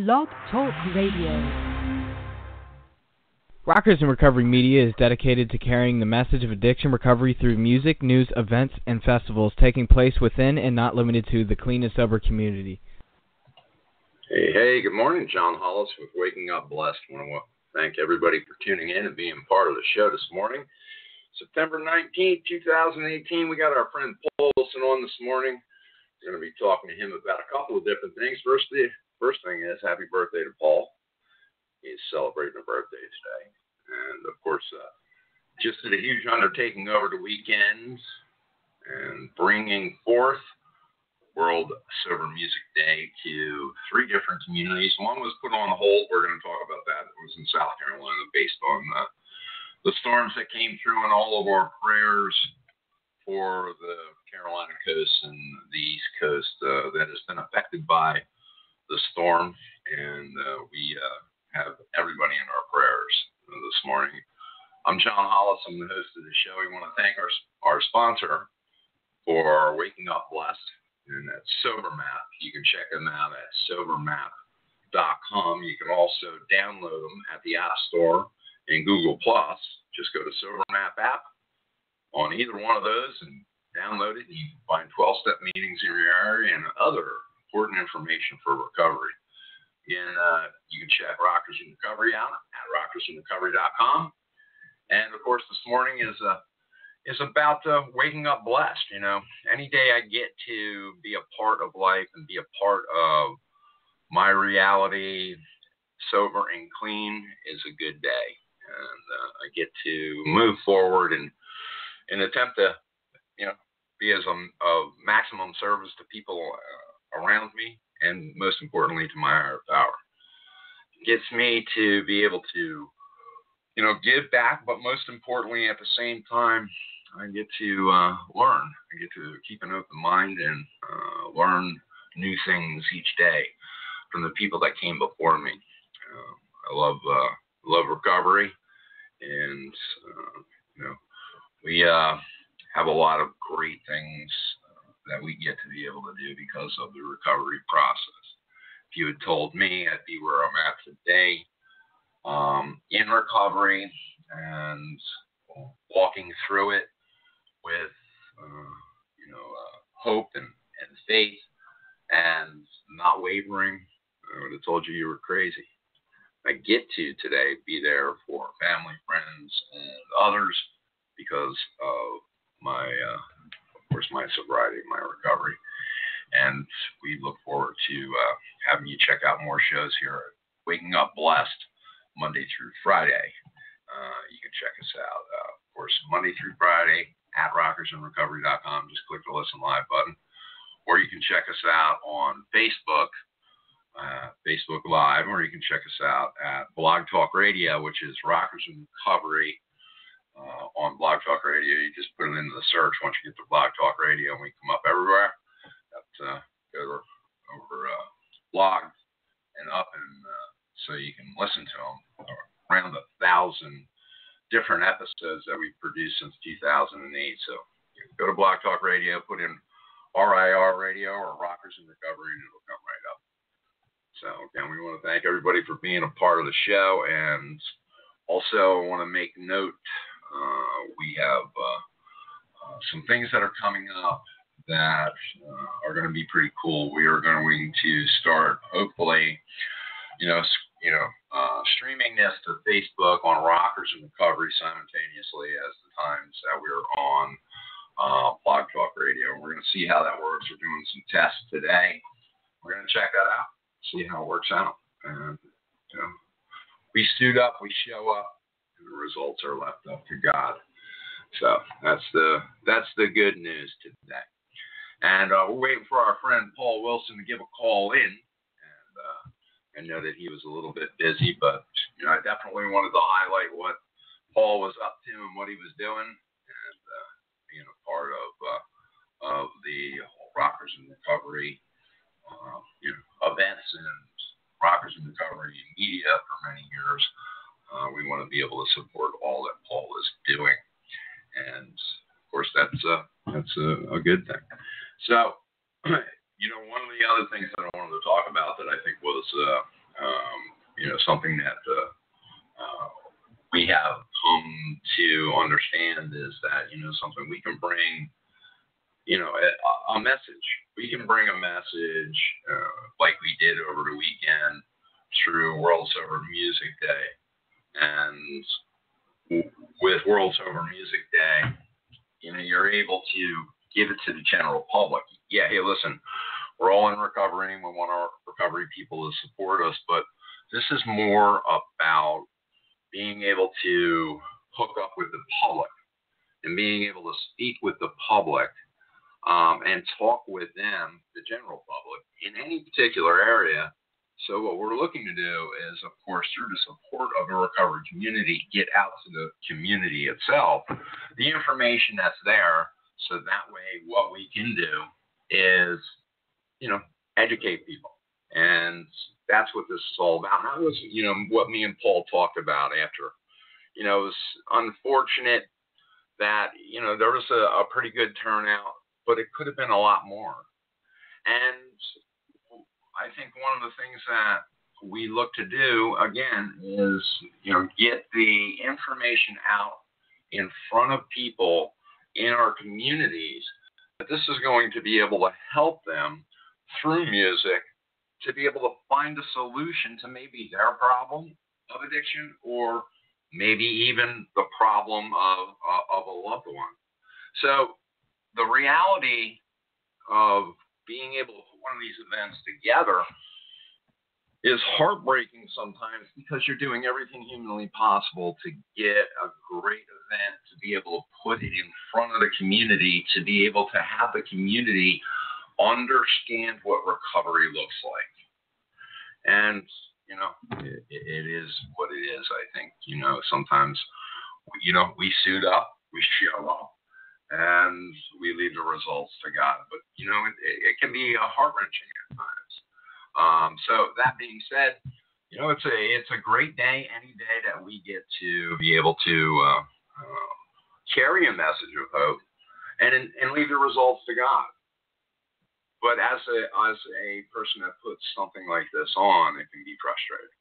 Blog Talk Radio. Rockers in Recovery Media is dedicated to carrying the message of addiction recovery through music, news, events, and festivals taking place within and not limited to the clean and sober community. Hey, good morning. John Hollis with Waking Up Blessed. I want to thank everybody for tuning in and being part of the show this morning. September 19th, 2018, we got our friend Paul Wilson on this morning. We're going to be talking to him about a couple of different things. First thing is happy birthday to Paul. He's celebrating a birthday today. And, of course, just did a huge undertaking over the weekend and bringing forth World Sober Music Day to 3 different communities. One was put on hold. We're going to talk about that. It was in South Carolina based on the storms that came through, and all of our prayers for the Carolina coast and the East Coast that has been affected by the storm. And we have everybody in our prayers this morning. I'm John Hollis. I'm the host of the show. We want to thank our sponsor for Waking Up Blessed, and that's SoberMap. You can check them out at SoberMap.com. You can also download them at the App Store and Google+. Just go to SoberMap App on either one of those and download it. You can find 12-step meetings in your area and other important information for recovery. Again, you can check Rockers in Recovery out at rockersinrecovery.com. And, of course, this morning is about waking up blessed. You know, any day I get to be a part of life and be a part of my reality, sober and clean, is a good day. And I get to move forward and attempt to, be as of maximum service to people around me, and most importantly to my higher power. It gets me to be able to, give back, but most importantly at the same time, I get to learn. I get to keep an open mind and learn new things each day from the people that came before me. I love recovery, and we have a lot of great things that we get to be able to do because of the recovery process. If you had told me I'd be where I'm at today, in recovery and walking through it with, hope and faith and not wavering, I would have told you were crazy. I get to today be there for family, friends, and others because of my sobriety, my recovery. And we look forward to having you check out more shows here at Waking Up Blessed, Monday through Friday. You can check us out, of course, Monday through Friday at rockersinrecovery.com. Just click the Listen Live button. Or you can check us out on Facebook, Facebook Live, or you can check us out at Blog Talk Radio, which is Rockers in Recovery. On Blog Talk Radio, you just put it into the search. Once you get to Blog Talk Radio, we come up everywhere. Go over blog and up, and so you can listen to them. Around 1,000 different episodes that we've produced since 2008. So you can go to Blog Talk Radio, put in RIR Radio or Rockers in Recovery, and it'll come right up. So again, we want to thank everybody for being a part of the show, and also I want to make note. We have some things that are coming up that are going to be pretty cool. We are going to start, hopefully, streaming this to Facebook on Rockers in Recovery simultaneously as the times that we're on Blog Talk Radio. We're going to see how that works. We're doing some tests today. We're going to check that out, see how it works out. And we suit up, we show up, and the results are left up to God. So that's the good news today. And we're waiting for our friend Paul Wilson to give a call in. And I know that he was a little bit busy, but I definitely wanted to highlight what Paul was up to and what he was doing, and being a part of the Rockers in Recovery events and Rockers in Recovery media for many years. We want to be able to support all that Paul is doing, and of course that's a good thing. So, one of the other things that I wanted to talk about that I think was something that we have come to understand is that, something we can bring, a message. We can bring a message like we did over the weekend through World Sober Music Day. And with World Sober Music Day, you're able to give it to the general public. Yeah, hey, listen, we're all in recovery and we want our recovery people to support us, but this is more about being able to hook up with the public and being able to speak with the public and talk with them, the general public, in any particular area. So what we're looking to do is, of course, through the support of the recovery community, get out to the community itself, the information that's there, so that way what we can do is, educate people. And that's what this is all about. That was, what me and Paul talked about after. It was unfortunate that, there was a pretty good turnout, but it could have been a lot more. And I think one of the things that we look to do, again, is, get the information out in front of people in our communities that this is going to be able to help them through music to be able to find a solution to maybe their problem of addiction or maybe even the problem of a loved one. So the reality of being able to put one of these events together is heartbreaking sometimes because you're doing everything humanly possible to get a great event, to be able to put it in front of the community, to be able to have the community understand what recovery looks like. And, it is what it is, I think. Sometimes, we suit up, we show up, and we leave the results to God. But, it can be heart-wrenching at times. So that being said, it's a great day, any day that we get to be able to carry a message of hope and leave the results to God. But as a person that puts something like this on, it can be frustrating.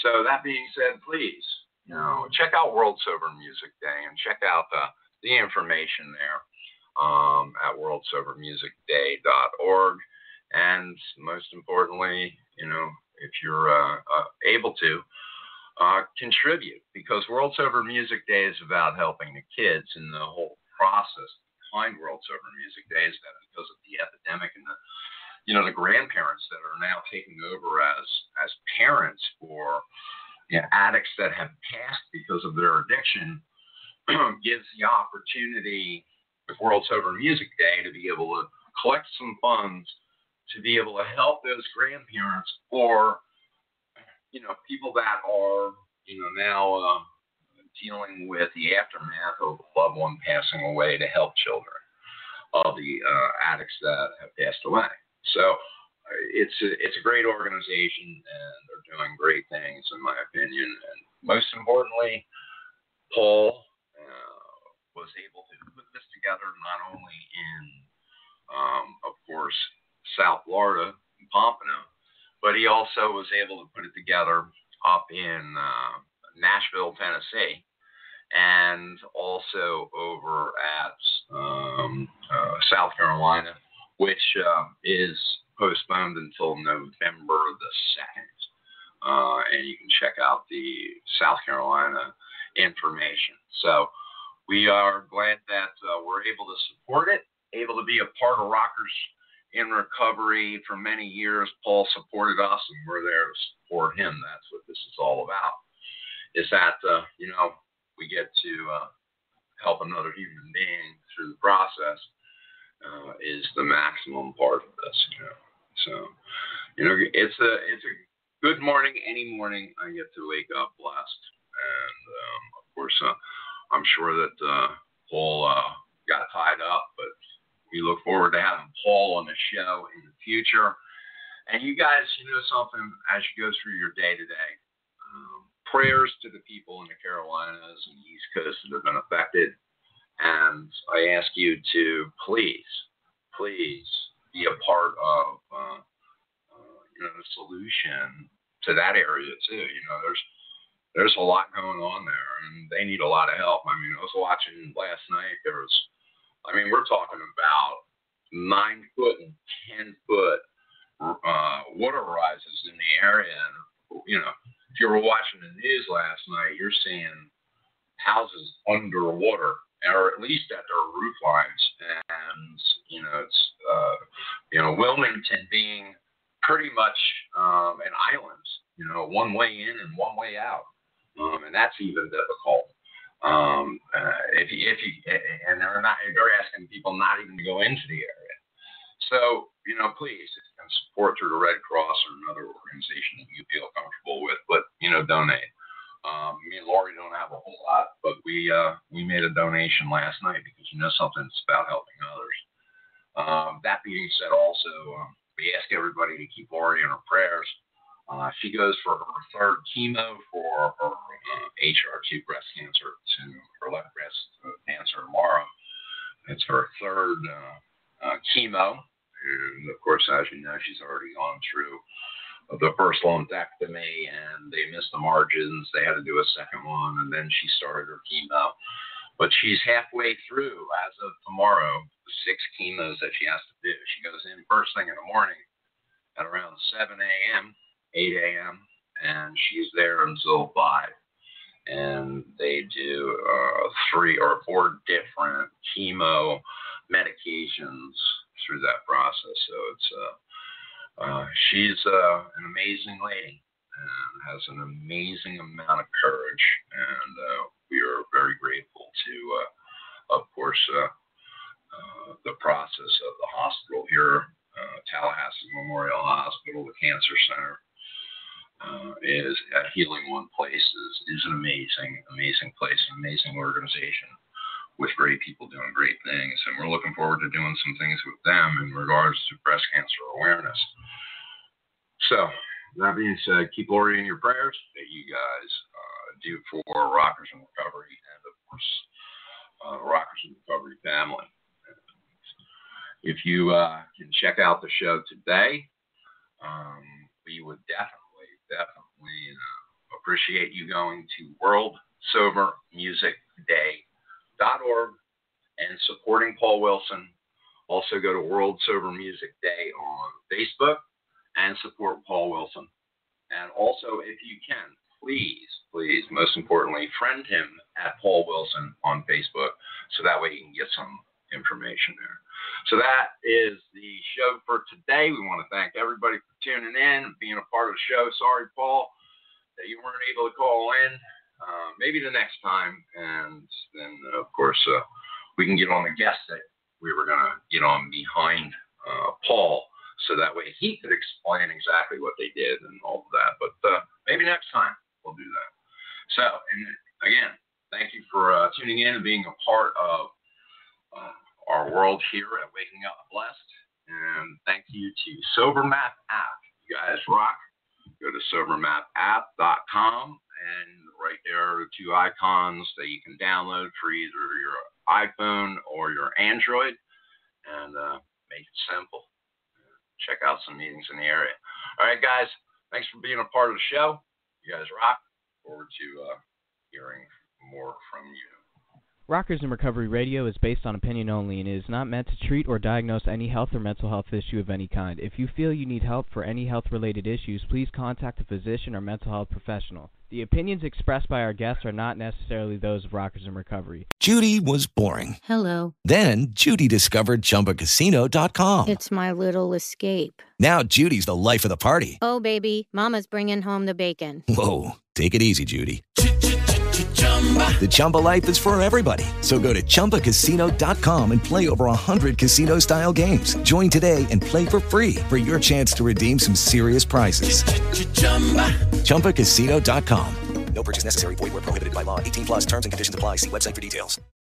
So that being said, please, check out World Sober Music Day and check out the information there at worldsobermusicday.org. And most importantly, if you're able to, contribute, because World Sober Music Day is about helping the kids, and the whole process behind World Sober Music Day is that because of the epidemic and the grandparents that are now taking over as parents for addicts that have passed because of their addiction, gives the opportunity with World Sober Music Day to be able to collect some funds to be able to help those grandparents or people that are now dealing with the aftermath of a loved one passing away, to help children of the addicts that have passed away. So it's a great organization, and they're doing great things, in my opinion. And most importantly, Paul was able to put this together not only in, of course, South Florida, in Pompano, but he also was able to put it together up in Nashville, Tennessee, and also over at South Carolina, which is postponed until November the 2nd. And you can check out the South Carolina information. So we are glad that we're able to support it, able to be a part of Rockers in Recovery for many years. Paul supported us, and we're there to support him. That's what this is all about, is that, we get to help another human being through the process is the maximum part of this, So, it's a good morning. Any morning I get to wake up blessed. And, of course, I'm sure that Paul got tied up, but we look forward to having Paul on the show in the future. And you guys, something, as you go through your day-to-day, prayers to the people in the Carolinas and the East Coast that have been affected. And I ask you to please be a part of, the solution to that area too. There's a lot going on there, and they need a lot of help. I was watching last night. We're talking about 9-foot and 10-foot water rises in the area. And, if you were watching the news last night, you're seeing houses underwater, or at least at their roof lines. And, it's, Wilmington being pretty much an island, one way in and one way out. And that's even difficult. And they're asking people not even to go into the area. So, please, if you can support through the Red Cross or another organization that you feel comfortable with, but, donate. Me and Lori don't have a whole lot, but we made a donation last night because something's about helping others. That being said, also, we ask everybody to keep Lori in her prayers. She goes for her third chemo for her HRT breast cancer, her left breast cancer tomorrow. It's her third chemo. And, of course, as you know, she's already gone through the first lumpectomy, and they missed the margins. They had to do a second one, and then she started her chemo. But she's halfway through, as of tomorrow, the 6 chemos that she has to do. She goes in first thing in the morning at around 7 a.m., 8 a.m., and she's there until 5. And they do 3 or 4 different chemo medications through that process. So it's she's an amazing lady and has an amazing amount of courage, and we are very grateful to, of course, the process of the hospital here, Tallahassee Memorial Hospital, the Cancer Center. Is at Healing One Place is an amazing place, an amazing organization with great people doing great things, and we're looking forward to doing some things with them in regards to breast cancer awareness. So, that being said, keep Lori in your prayers that you guys do for Rockers in Recovery and, of course, Rockers in Recovery family. If you can check out the show today, we would definitely appreciate you going to WorldSoberMusicDay.org and supporting Paul Wilson. Also go to World Sober Music Day on Facebook and support Paul Wilson. And also, if you can, please, most importantly, friend him at Paul Wilson on Facebook so that way you can get some information there. So that is the show for today. We want to thank everybody for tuning in and being a part of the show. Sorry, Paul, that you weren't able to call in. Maybe the next time. And then, of course, we can get on the guest that we were going to get on behind Paul so that way he could explain exactly what they did and all of that. But maybe next time we'll do that. So, and again, thank you for tuning in and being a part of our world here at Waking Up Blessed. And thank you to SoberMap App. You guys rock. Go to SoberMapApp.com, and right there are 2 icons that you can download for either your iPhone or your Android, and make it simple. Check out some meetings in the area. All right, guys, thanks for being a part of the show. You guys rock. Forward to hearing more from you. Rockers in Recovery Radio is based on opinion only and is not meant to treat or diagnose any health or mental health issue of any kind. If you feel you need help for any health-related issues, please contact a physician or mental health professional. The opinions expressed by our guests are not necessarily those of Rockers in Recovery. Judy was boring. Hello. Then Judy discovered ChumbaCasino.com. It's my little escape. Now Judy's the life of the party. Oh, baby, mama's bringing home the bacon. Whoa, take it easy, Judy. The Chumba life is for everybody. So go to ChumbaCasino.com and play over 100 casino-style games. Join today and play for free for your chance to redeem some serious prizes. ChumbaCasino.com. No purchase necessary. Void where prohibited by law. 18+ terms and conditions apply. See website for details.